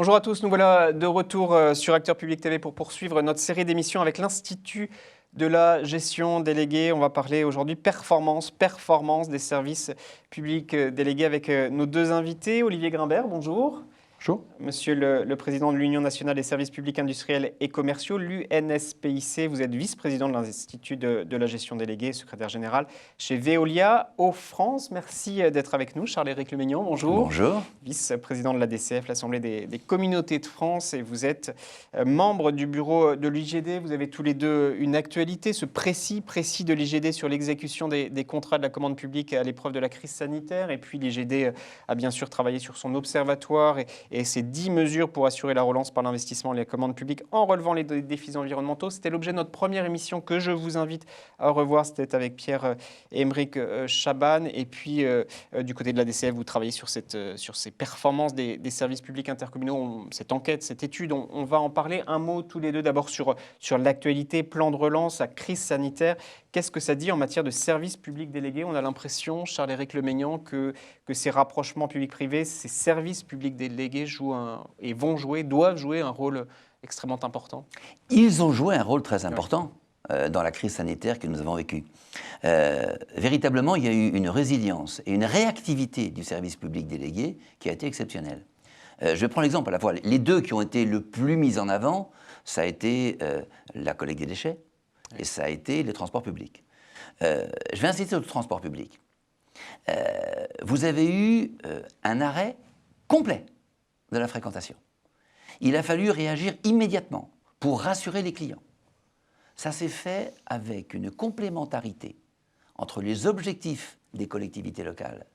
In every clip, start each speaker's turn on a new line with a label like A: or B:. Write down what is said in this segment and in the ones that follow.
A: Bonjour à tous, nous voilà de retour sur Acteurs Public TV pour poursuivre notre série d'émissions avec l'Institut de la gestion déléguée. On va parler aujourd'hui performance des services publics délégués avec nos deux invités. Olivier Grimbert, bonjour.
B: Bonjour.
A: Monsieur le président de l'Union nationale des services publics industriels et commerciaux, l'UNSPIC. Vous êtes vice-président de l'Institut de la gestion déléguée, secrétaire général chez Veolia au France. Merci d'être avec nous. Charles-Éric Leménion, bonjour.
C: Bonjour.
A: Vice-président de l'ADCF, l'Assemblée des communautés de France. Et vous êtes membre du bureau de l'IGD. Vous avez tous les deux une actualité, ce précis de l'IGD sur l'exécution des contrats de la commande publique à l'épreuve de la crise sanitaire. Et puis l'IGD a bien sûr travaillé sur son observatoire et ces 10 mesures pour assurer la relance par l'investissement et les commandes publiques en relevant les défis environnementaux. C'était l'objet de notre première émission que je vous invite à revoir. C'était avec Pierre-Emerick Chaban. Et puis, du côté de la DCF, vous travaillez sur ces performances des services publics intercommunaux. Cette enquête, cette étude, on va en parler. Un mot tous les deux, d'abord sur l'actualité, plan de relance, la crise sanitaire. Qu'est-ce que ça dit en matière de services publics délégués? On a l'impression, Charles-Éric Leménion, que ces rapprochements publics-privés, ces services publics délégués doivent jouer un rôle extrêmement important.
C: Ils ont joué un rôle très important dans la crise sanitaire que nous avons vécue. Véritablement, il y a eu une résilience et une réactivité du service public délégué qui a été exceptionnelle. Je prends l'exemple à la fois. Les deux qui ont été le plus mis en avant, ça a été la collecte des déchets et ça a été les transports publics. Je vais insister sur le transport public. Vous avez eu un arrêt complet de la fréquentation. Il a fallu réagir immédiatement pour rassurer les clients. Ça s'est fait avec une complémentarité entre les objectifs des collectivités locales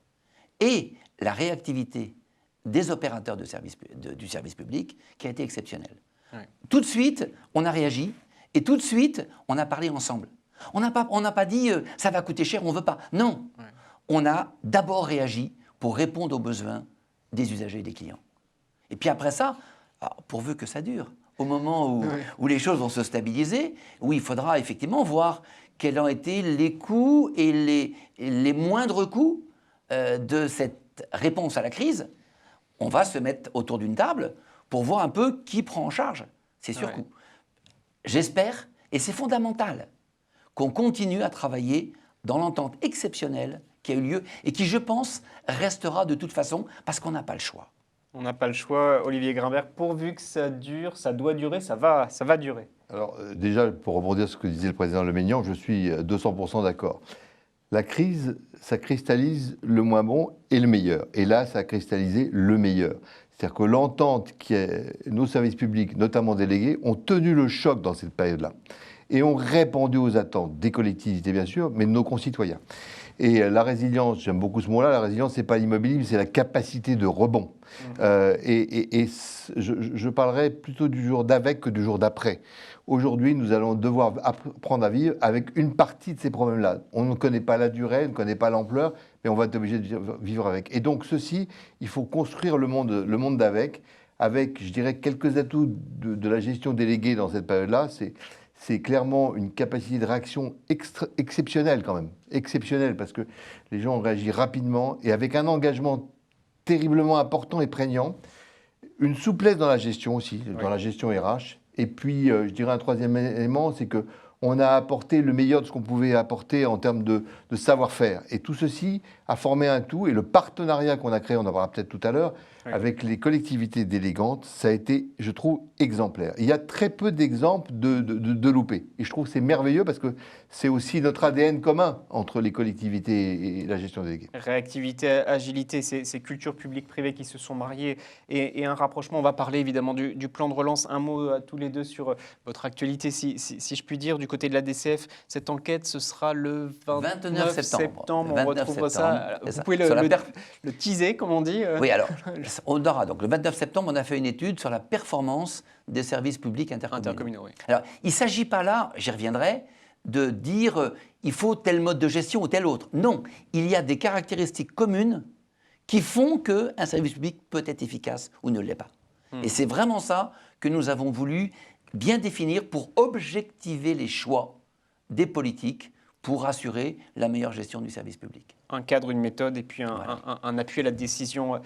C: et la réactivité des opérateurs du service public qui a été exceptionnelle. Ouais. Tout de suite, on a réagi et tout de suite, on a parlé ensemble. On n'a pas dit « ça va coûter cher, on ne veut pas ». Non, ouais. On a d'abord réagi pour répondre aux besoins des usagers et des clients. Et puis après ça, pourvu que ça dure, au moment où les choses vont se stabiliser, où il faudra effectivement voir quels ont été les coûts et les moindres coûts de cette réponse à la crise, on va se mettre autour d'une table pour voir un peu qui prend en charge ces surcoûts. J'espère, et c'est fondamental, qu'on continue à travailler dans l'entente exceptionnelle qui a eu lieu et qui, je pense, restera de toute façon parce qu'on n'a pas le choix.
A: On n'a pas le choix, Olivier Grimbert. Pourvu que ça dure, ça doit durer, ça va durer.
B: Alors déjà, pour rebondir sur ce que disait le président Leménion, je suis 200% d'accord. La crise, ça cristallise le moins bon et le meilleur. Et là, ça a cristallisé le meilleur. C'est-à-dire que l'entente nos services publics, notamment délégués, ont tenu le choc dans cette période-là. Et ont répondu aux attentes des collectivités, bien sûr, mais de nos concitoyens. Et la résilience, j'aime beaucoup ce mot-là, la résilience, ce n'est pas l'immobilisme, c'est la capacité de rebond. Je parlerai plutôt du jour d'avec que du jour d'après. Aujourd'hui, nous allons devoir apprendre à vivre avec une partie de ces problèmes-là. On ne connaît pas la durée, on ne connaît pas l'ampleur, mais on va être obligé de vivre avec. Et donc, il faut construire le monde d'avec, avec, je dirais, quelques atouts de la gestion déléguée dans cette période-là. C'est clairement une capacité de réaction exceptionnelle quand même. Exceptionnelle parce que les gens ont réagi rapidement et avec un engagement terriblement important et prégnant. Une souplesse dans la gestion aussi, dans la gestion RH. Et puis, je dirais un troisième élément, c'est qu'on a apporté le meilleur de ce qu'on pouvait apporter en termes de savoir-faire. Et tout ceci a formé un tout. Et le partenariat qu'on a créé, on en parlera peut-être tout à l'heure, avec les collectivités délégantes, ça a été, je trouve, exemplaire. Il y a très peu d'exemples de loupés. Et je trouve que c'est merveilleux parce que c'est aussi notre ADN commun entre les collectivités et la gestion déléguée.
A: Réactivité, agilité, ces cultures publiques-privées qui se sont mariées et un rapprochement. On va parler évidemment du plan de relance. Un mot à tous les deux sur votre actualité, si je puis dire, du côté de la DCF. Cette enquête, ce sera le 29 septembre. On retrouvera ça. Vous pouvez le teaser, comme on dit.
C: Oui, alors... On aura donc le 29 septembre, on a fait une étude sur la performance des services publics intercommunaux. Oui. Alors, il ne s'agit pas là, j'y reviendrai, de dire il faut tel mode de gestion ou tel autre. Non, il y a des caractéristiques communes qui font qu'un service public peut être efficace ou ne l'est pas. Et c'est vraiment ça que nous avons voulu bien définir pour objectiver les choix des politiques pour assurer la meilleure gestion du service public.
A: un cadre, une méthode et puis un appui à la décision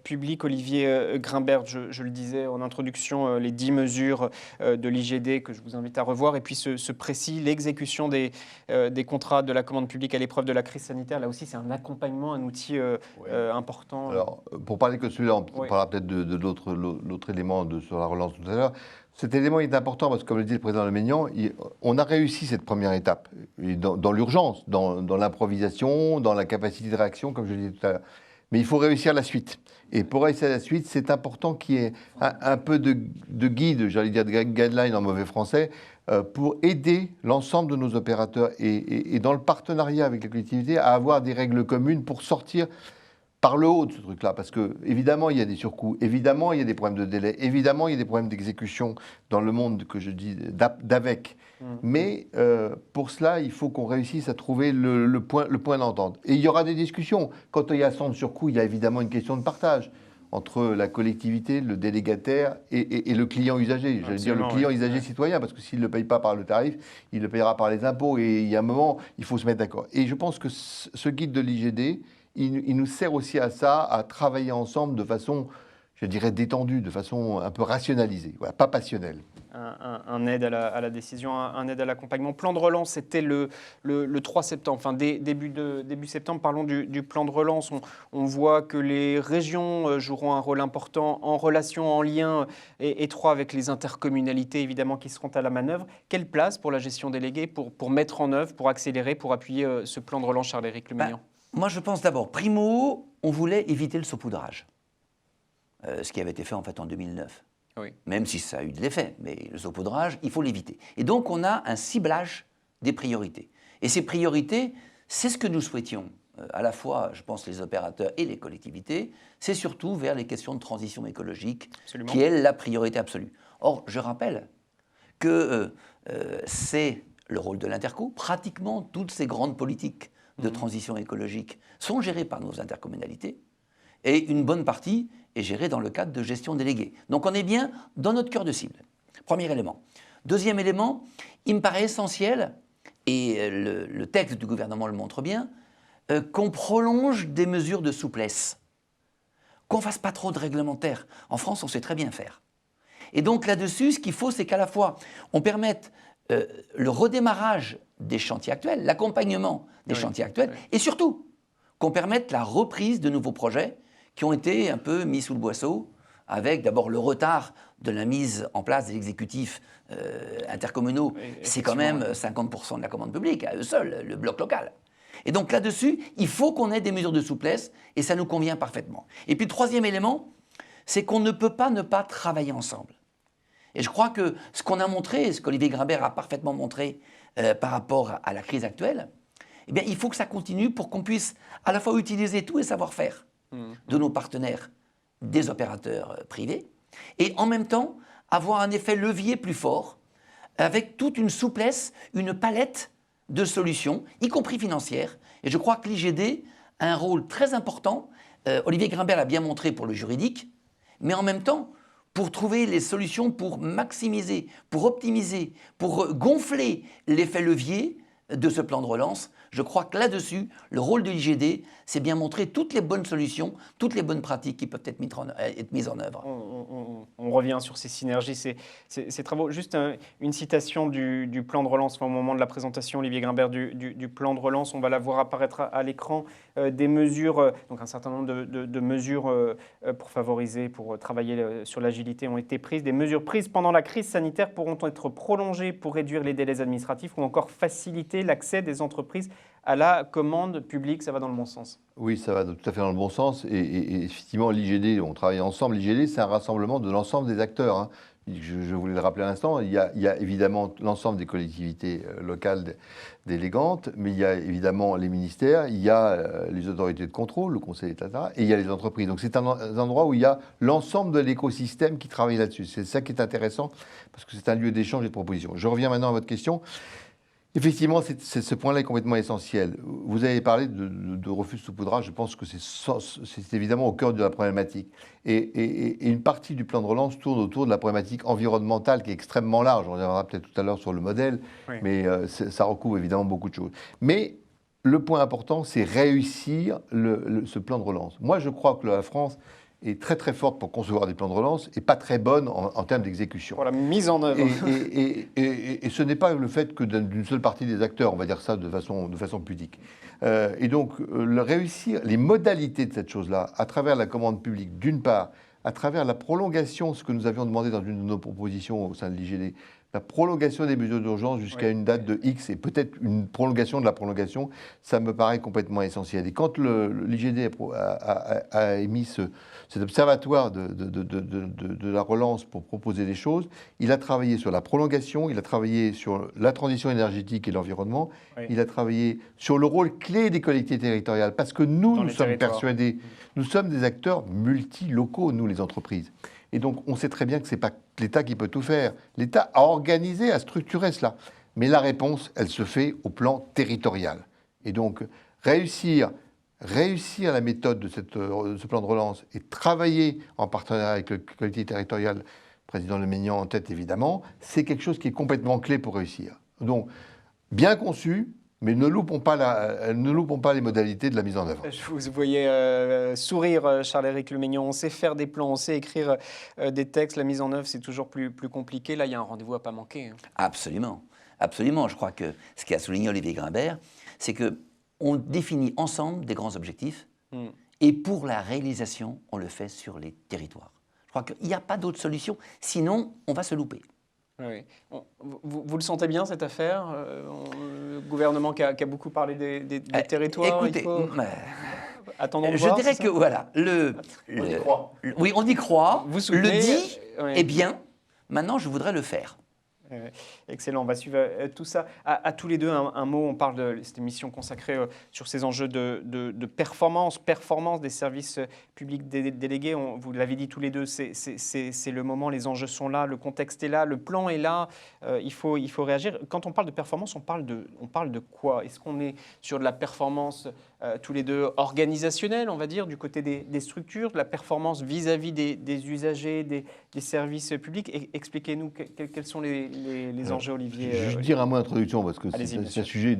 A: publique. Olivier Grimbert, je le disais en introduction, les 10 mesures de l'IGD que je vous invite à revoir. Et puis ce précis, l'exécution des contrats de la commande publique à l'épreuve de la crise sanitaire. Là aussi, c'est un accompagnement, un outil important.
B: Alors, pour parler que de celui-là, on parlera peut-être de l'autre élément sur la relance tout à l'heure. Cet élément est important parce que, comme le dit le président Leménian, on a réussi cette première étape dans l'urgence, dans l'improvisation, dans la capacité de réaction, comme je le disais tout à l'heure. Mais il faut réussir la suite. Et pour réussir la suite, c'est important qu'il y ait un peu de guide, j'allais dire de guideline en mauvais français, pour aider l'ensemble de nos opérateurs et dans le partenariat avec les collectivités à avoir des règles communes pour sortir par le haut de ce truc-là, parce que évidemment il y a des surcoûts, évidemment il y a des problèmes de délai, évidemment il y a des problèmes d'exécution dans le monde que je dis d'avec. Mais pour cela, il faut qu'on réussisse à trouver le point d'entente. Et il y aura des discussions. Quand il y a 100 surcoûts, il y a évidemment une question de partage entre la collectivité, le délégataire et le client usager. J'allais dire le client usager citoyen, parce que s'il ne le paye pas par le tarif, il le payera par les impôts. Et il y a un moment, il faut se mettre d'accord. Et je pense que ce guide de l'IGD, il nous sert aussi à ça, à travailler ensemble de façon, je dirais, détendue, de façon un peu rationalisée, voilà, pas passionnelle.
A: Un aide à la décision, un aide à l'accompagnement. Plan de relance, c'était le 3 septembre, enfin début septembre. Parlons du plan de relance. On voit que les régions joueront un rôle important en relation, en lien étroit avec les intercommunalités, évidemment, qui seront à la manœuvre. Quelle place pour la gestion déléguée, pour mettre en œuvre, pour accélérer, pour appuyer ce plan de relance, Charles-Éric Leménian?
C: Moi, je pense d'abord, primo, on voulait éviter le saupoudrage. Ce qui avait été fait en fait en 2009.
A: Oui.
C: Même si ça a eu de l'effet, mais le saupoudrage, il faut l'éviter. Et donc, on a un ciblage des priorités. Et ces priorités, c'est ce que nous souhaitions, à la fois, je pense, les opérateurs et les collectivités, c'est surtout vers les questions de transition écologique, Absolument. Qui est la priorité absolue. Or, je rappelle que c'est le rôle de l'Interco. Pratiquement toutes ces grandes politiques de transition écologique sont gérées par nos intercommunalités, et une bonne partie est gérée dans le cadre de gestion déléguée. Donc on est bien dans notre cœur de cible. Premier élément. Deuxième élément, il me paraît essentiel, et le texte du gouvernement le montre bien, qu'on prolonge des mesures de souplesse, qu'on ne fasse pas trop de réglementaire. En France, on sait très bien faire. Et donc là-dessus, ce qu'il faut, c'est qu'à la fois, on permette le redémarrage des chantiers actuels, l'accompagnement des chantiers actuels, et surtout qu'on permette la reprise de nouveaux projets qui ont été un peu mis sous le boisseau, avec d'abord le retard de la mise en place des exécutifs intercommunaux. C'est quand même 50% de la commande publique, à eux seuls, le bloc local. Et donc là-dessus, il faut qu'on ait des mesures de souplesse, et ça nous convient parfaitement. Et puis le troisième élément, c'est qu'on ne peut pas ne pas travailler ensemble. Et je crois que ce qu'on a montré, ce qu'Olivier Grimbert a parfaitement montré par rapport à la crise actuelle, eh bien, il faut que ça continue pour qu'on puisse à la fois utiliser tous les savoir-faire de nos partenaires, des opérateurs privés, et en même temps avoir un effet levier plus fort, avec toute une souplesse, une palette de solutions, y compris financières. Et je crois que l'IGD a un rôle très important. Olivier Grimbert l'a bien montré pour le juridique, mais en même temps, pour trouver les solutions pour maximiser, pour optimiser, pour gonfler l'effet levier de ce plan de relance. Je crois que là-dessus, le rôle de l'IGD, c'est bien montrer toutes les bonnes solutions, toutes les bonnes pratiques qui peuvent être mises en œuvre.
A: On revient sur ces synergies, ces travaux. Juste une citation du plan de relance, au moment de la présentation, Olivier Grimbert, du plan de relance. On va la voir apparaître à l'écran. Des mesures, donc un certain nombre de mesures pour favoriser, pour travailler sur l'agilité ont été prises. Des mesures prises pendant la crise sanitaire pourront être prolongées pour réduire les délais administratifs ou encore faciliter l'accès des entreprises à la commande publique. Ça va dans le bon sens.
B: Oui, ça va tout à fait dans le bon sens. Et effectivement, l'IGD, on travaille ensemble. L'IGD, c'est un rassemblement de l'ensemble des acteurs, hein. Je voulais le rappeler à l'instant, il y a évidemment l'ensemble des collectivités locales délégantes, mais il y a évidemment les ministères, il y a les autorités de contrôle, le Conseil d'État, et il y a les entreprises. Donc c'est un endroit où il y a l'ensemble de l'écosystème qui travaille là-dessus. C'est ça qui est intéressant, parce que c'est un lieu d'échange et de proposition. Je reviens maintenant à votre question. Effectivement, ce point-là est complètement essentiel. Vous avez parlé de refus de saupoudrage, je pense que c'est évidemment au cœur de la problématique. Et une partie du plan de relance tourne autour de la problématique environnementale qui est extrêmement large. On reviendra peut-être tout à l'heure sur le modèle, oui. Mais ça recouvre évidemment beaucoup de choses. Mais le point important, c'est réussir ce plan de relance. Moi, je crois que la France est très très forte pour concevoir des plans de relance et pas très bonne en termes d'exécution.
A: Pour la mise en œuvre.
B: Et ce n'est pas le fait que d'une seule partie des acteurs, on va dire ça de façon pudique. Et donc, réussir les modalités de cette chose-là, à travers la commande publique, d'une part, à travers la prolongation, ce que nous avions demandé dans une de nos propositions au sein de l'IGD, la prolongation des mesures d'urgence jusqu'à une date de X et peut-être une prolongation de la prolongation, ça me paraît complètement essentiel. Et quand l'IGD a émis cet observatoire de la relance pour proposer des choses, il a travaillé sur la prolongation, il a travaillé sur la transition énergétique et l'environnement, il a travaillé sur le rôle clé des collectivités territoriales, parce que nous sommes persuadés, nous sommes des acteurs multilocaux, nous les entreprises. Et donc, on sait très bien que ce n'est pas l'État qui peut tout faire. L'État a organisé, a structuré cela. Mais la réponse, elle se fait au plan territorial. Et donc, réussir la méthode de ce plan de relance et travailler en partenariat avec le collectivité territoriale, le président Leménian en tête évidemment, c'est quelque chose qui est complètement clé pour réussir. Donc, bien conçu, mais ne loupons pas les modalités de la mise en œuvre.
A: Je vous voyais sourire, Charles-Éric Leménian. On sait faire des plans, on sait écrire des textes. La mise en œuvre, c'est toujours plus compliqué. Là, il y a un rendez-vous à pas manquer. Hein.
C: Absolument. Absolument. Je crois que ce qu'a souligné Olivier Grimbert, c'est qu'on définit ensemble des grands objectifs et pour la réalisation, on le fait sur les territoires. Je crois qu'il n'y a pas d'autre solution. Sinon, on va se louper.
A: Oui. Vous le sentez bien, cette affaire le gouvernement qui a beaucoup parlé des territoires.
C: Écoutez,
A: attendons de
C: je
A: voir,
C: dirais que voilà,
B: on y croit.
C: Oui, on y croit.
A: Vous soutenez,
C: le dit,
A: oui.
C: Eh bien, maintenant, je voudrais le faire.
A: Excellent, on va suivre tout ça. À tous les deux, un mot, on parle de cette émission consacrée sur ces enjeux de performance des services publics délégués. Vous l'avez dit tous les deux, c'est le moment, les enjeux sont là, le contexte est là, le plan est là, il faut réagir. Quand on parle de performance, on parle de quoi? Est-ce qu'on est sur de la performance tous les deux organisationnelle, on va dire, du côté des structures, de la performance vis-à-vis des usagers, des services publics? Expliquez-nous quels sont les enjeux, Olivier.
B: Je dirais un mot d'introduction parce que c'est un sujet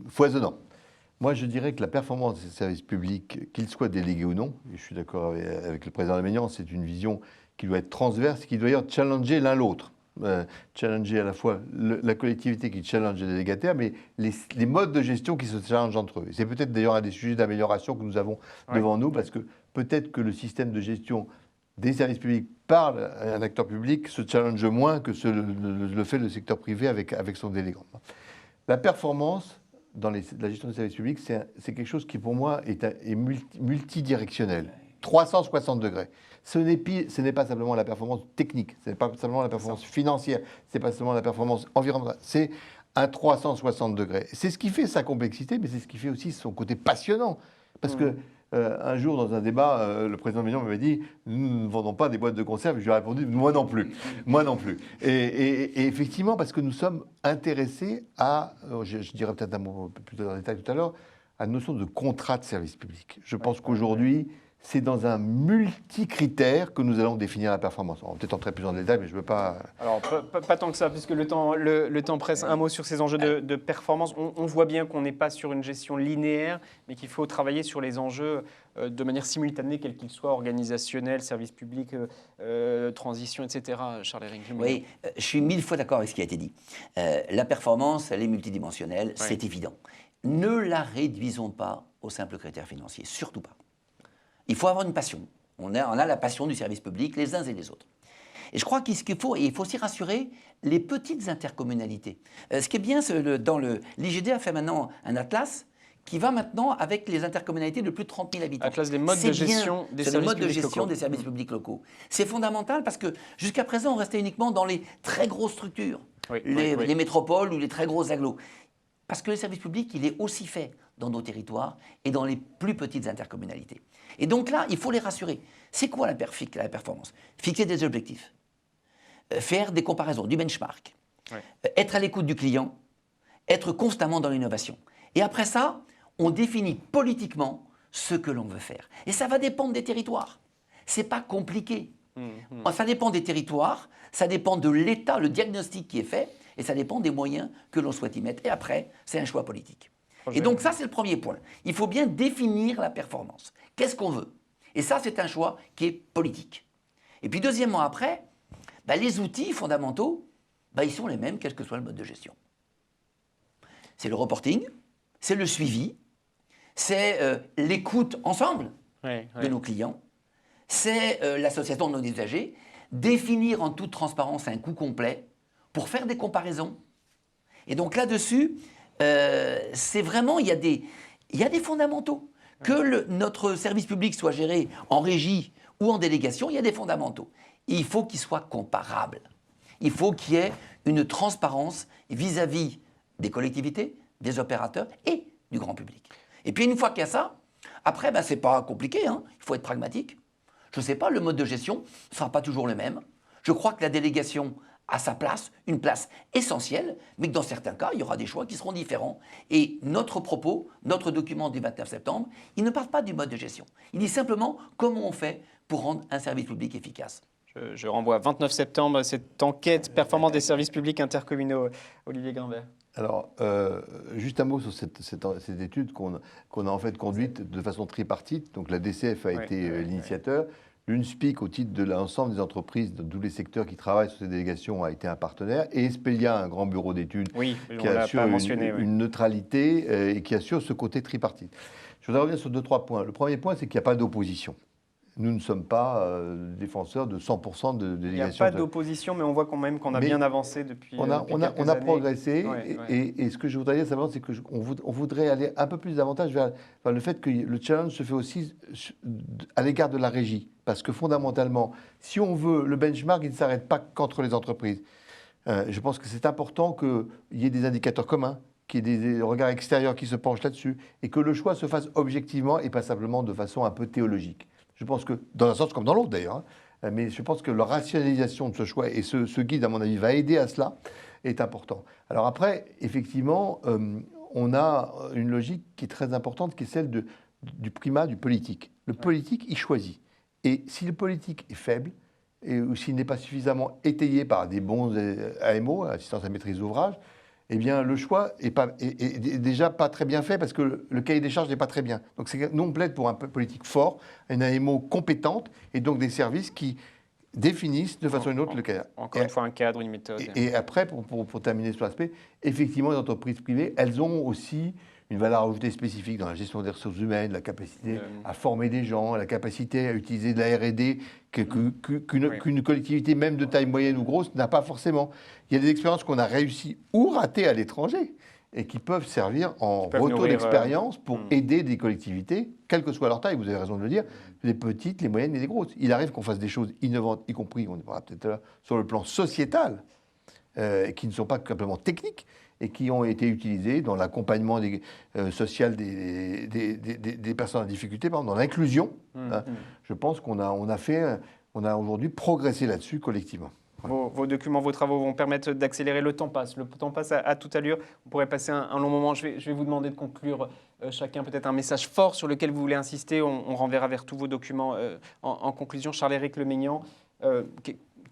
B: foisonnant. Moi, je dirais que la performance des services publics, qu'ils soient délégués ou non, et je suis d'accord avec le président Leménian, c'est une vision qui doit être transverse, qui doit d'ailleurs challenger l'un l'autre. Challenger à la fois la collectivité qui challenge les délégataires, mais les modes de gestion qui se challengent entre eux. C'est peut-être d'ailleurs un des sujets d'amélioration que nous avons devant nous, parce que peut-être que le système de gestion des services publics par un acteur public se challenge moins que le fait le secteur privé avec son délégant. La performance dans la gestion des services publics, c'est quelque chose qui pour moi est multidirectionnel, 360 degrés. Ce n'est pas simplement la performance technique, ce n'est pas simplement la performance financière, ce n'est pas simplement la performance environnementale, c'est un 360 degrés. C'est ce qui fait sa complexité, mais c'est ce qui fait aussi son côté passionnant. Parce que un jour, dans un débat, le président Mignon m'avait dit « Nous ne vendons pas des boîtes de conserve ». Je lui ai répondu « Moi non plus. Moi non plus ». Et effectivement, parce que nous sommes intéressés à, je dirais peut-être un mot plus dans le détail tout à l'heure, à la notion de contrat de service public. Je pense qu'aujourd'hui, c'est dans un multi-critère que nous allons définir la performance. On va peut-être entrer plus en détail, mais je ne veux pas...
A: Alors, pas tant que ça, puisque le temps presse. Un mot sur ces enjeux de performance. On voit bien qu'on n'est pas sur une gestion linéaire, mais qu'il faut travailler sur les enjeux de manière simultanée, quels qu'ils soient, organisationnels, services publics, transition, etc. Charles-Éric Leménian.
C: Oui, je suis 1000 fois d'accord avec ce qui a été dit. La performance, elle est multidimensionnelle, c'est évident. Ne la réduisons pas aux simples critères financiers, surtout pas. Il faut avoir une passion. On a la passion du service public, les uns et les autres. Et je crois qu'il faut aussi rassurer les petites intercommunalités. Ce qui est bien, l'IGD a fait maintenant un atlas qui va maintenant avec les intercommunalités de plus de 30 000 habitants.
A: Atlas des modes de gestion des
C: services publics locaux. C'est fondamental parce que jusqu'à présent, on restait uniquement dans les très grosses structures, les métropoles ou les très grosses agglos. Parce que le service public, il est aussi fait dans nos territoires et dans les plus petites intercommunalités. Et donc là, il faut les rassurer. C'est quoi la performance? Fixer des objectifs, faire des comparaisons, du benchmark, être à l'écoute du client, être constamment dans l'innovation. Et après ça, on définit politiquement ce que l'on veut faire. Et ça va dépendre des territoires. Ce n'est pas compliqué. Ça dépend des territoires, ça dépend de l'état, le diagnostic qui est fait, et ça dépend des moyens que l'on souhaite y mettre. Et après, c'est un choix politique. Et donc ça, c'est le premier point. Il faut bien définir la performance. Qu'est-ce qu'on veut? Et ça, c'est un choix qui est politique. Et puis deuxièmement, après, les outils fondamentaux, ils sont les mêmes, quel que soit le mode de gestion. C'est le reporting, c'est le suivi, c'est l'écoute ensemble de nos clients, c'est l'association de nos usagers, définir en toute transparence un coût complet pour faire des comparaisons. Et donc là-dessus, c'est vraiment, il y a des fondamentaux. Que notre service public soit géré en régie ou en délégation, il y a des fondamentaux. Il faut qu'il soit comparable. Il faut qu'il y ait une transparence vis-à-vis des collectivités, des opérateurs et du grand public. Et puis une fois qu'il y a ça, après, c'est pas compliqué, hein. Il faut être pragmatique. Je ne sais pas, le mode de gestion ne sera pas toujours le même. Je crois que la délégation a sa place, une place essentielle, mais que dans certains cas, il y aura des choix qui seront différents. Et notre propos, notre document du 29 septembre, il ne parle pas du mode de gestion. Il dit simplement comment on fait pour rendre un service public efficace.
A: Je renvoie à 29 septembre cette enquête performance des services publics intercommunaux. Olivier Grimbert.
B: Alors, juste un mot sur cette étude qu'on a en fait conduite de façon tripartite. Donc la DCF a été l'initiateur. L'UNSPIC, au titre de l'ensemble des entreprises de tous les secteurs qui travaillent sur ces délégations, a été un partenaire. Et Espelia, un grand bureau d'études qui assure une neutralité et qui assure ce côté tripartite. Je voudrais revenir sur 2-3 points. Le premier point, c'est qu'il n'y a pas d'opposition. Nous ne sommes pas défenseurs de 100% de délégation.
A: Il n'y a pas d'opposition, mais on voit quand même qu'on a bien avancé depuis
B: on a
A: années.
B: progressé. Et ce que je voudrais dire simplement, c'est qu'on voudrait aller un peu plus davantage vers le fait que le challenge se fait aussi à l'égard de la régie. Parce que fondamentalement, si on veut, le benchmark, il ne s'arrête pas qu'entre les entreprises. Je pense que c'est important qu'il y ait des indicateurs communs, qu'il y ait des regards extérieurs qui se penchent là-dessus, et que le choix se fasse objectivement et pas simplement de façon un peu théologique. Je pense que, dans un sens comme dans l'autre d'ailleurs, mais je pense que la rationalisation de ce choix, et ce guide, à mon avis, va aider à cela, est important. Alors après, effectivement, on a une logique qui est très importante, qui est celle du primat du politique. Le politique, il choisit. Et si le politique est faible, ou s'il n'est pas suffisamment étayé par des bons AMO, assistance à maîtrise d'ouvrage, eh bien, le choix est déjà pas très bien fait parce que le cahier des charges n'est pas très bien. Donc, nous, on plaide pour un politique fort, une AMO compétente et donc des services qui définissent de façon ou d'une autre le cadre.
A: Encore une fois, un cadre, une méthode.
B: Et après, pour terminer sur l'aspect, effectivement, les entreprises privées, elles ont aussi une valeur ajoutée spécifique dans la gestion des ressources humaines, la capacité à former des gens, la capacité à utiliser de la R&D qu'une collectivité, même de taille moyenne ou grosse, n'a pas forcément. Il y a des expériences qu'on a réussies ou ratées à l'étranger et qui peuvent servir en retour d'expérience pour aider des collectivités, quelle que soit leur taille, vous avez raison de le dire, les petites, les moyennes et les grosses. Il arrive qu'on fasse des choses innovantes, y compris, on verra peut-être là, sur le plan sociétal, qui ne sont pas simplement techniques, et qui ont été utilisés dans l'accompagnement social des personnes en difficulté, par exemple, dans l'inclusion. Je pense qu'on a aujourd'hui progressé là-dessus collectivement.
A: Vos documents, vos travaux vont permettre d'accélérer. Le temps passe. Le temps passe à toute allure. On pourrait passer un long moment. Je vais vous demander de conclure chacun peut-être un message fort sur lequel vous voulez insister. On renverra vers tous vos documents en conclusion. Charles-Éric Lemeignan,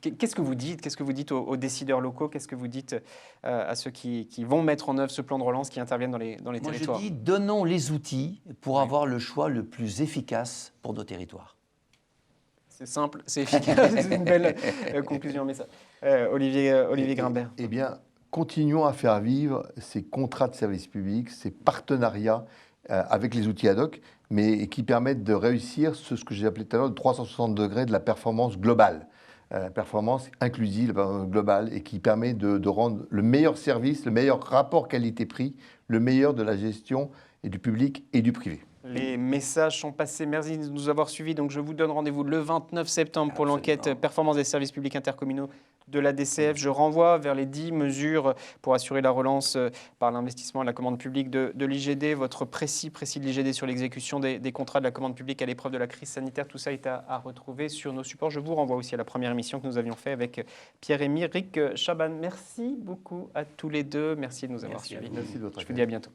A: qu'est-ce que vous dites? Qu'est-ce que vous dites aux décideurs locaux? Qu'est-ce que vous dites à ceux qui vont mettre en œuvre ce plan de relance, qui interviennent dans les territoires?
C: Je dis, donnons les outils pour avoir le choix le plus efficace pour nos territoires.
A: C'est simple, c'est efficace, c'est une belle conclusion. Mais ça, Olivier Grimbert.
B: Eh bien, continuons à faire vivre ces contrats de service public, ces partenariats avec les outils ad hoc, mais qui permettent de réussir ce que j'ai appelé tout à l'heure le 360 degrés de la performance globale. Performance inclusive, globale, et qui permet de rendre le meilleur service, le meilleur rapport qualité-prix, le meilleur de la gestion et du public et du privé.
A: Les messages sont passés. Merci de nous avoir suivis. Donc, je vous donne rendez-vous le 29 septembre pour l'enquête performance des services publics intercommunaux de la DCF. Je renvoie vers les 10 mesures pour assurer la relance par l'investissement et la commande publique de l'IGD. Votre précis de l'IGD sur l'exécution des contrats de la commande publique à l'épreuve de la crise sanitaire. Tout ça est à retrouver sur nos supports. Je vous renvoie aussi à la première émission que nous avions faite avec Pierre-Emerick Chaban. Merci beaucoup à tous les deux. Merci de nous avoir suivis.
B: Merci de votre
A: Je vous dis à bientôt.